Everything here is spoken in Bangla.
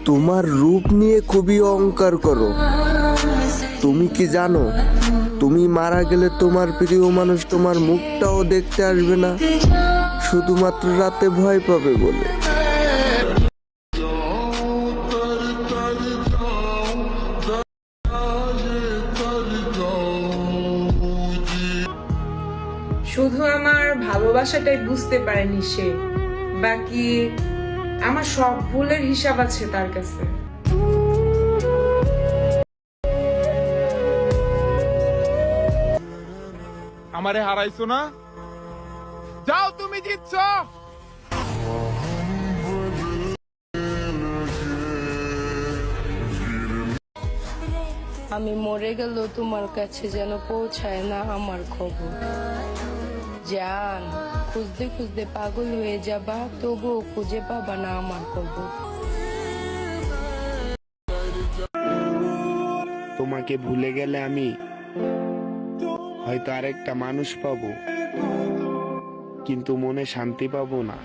তোমার রূপ নিয়ে খুবই অহংকার করো। তুমি কি জানো, তুমি মারা গেলে তোমার প্রিয় মানুষ তোমার মুখটাও দেখতে আসবে না, শুধুমাত্র রাতে ভয় পাবে বলে। শুধু আমার ভালোবাসাটাই বুঝতে পারেনি সে, বাকি আমার সব ভুলের হিসাব আছে তার কাছে। আমারে হারাইছো না, যাও তুমি জিতছো। আমি মরে গেলেও তোমার কাছে যেন পৌঁছায় না আমার খবর। জান, খুঁজতে খুঁজতে পাগল হয়ে যাবা, তবুও খুঁজে পাবা না আমার খবর। তোমাকে ভুলে গেলে আমি হয়তো আরেকটা মানুষ পাবো, কিন্তু মনে শান্তি পাবো না।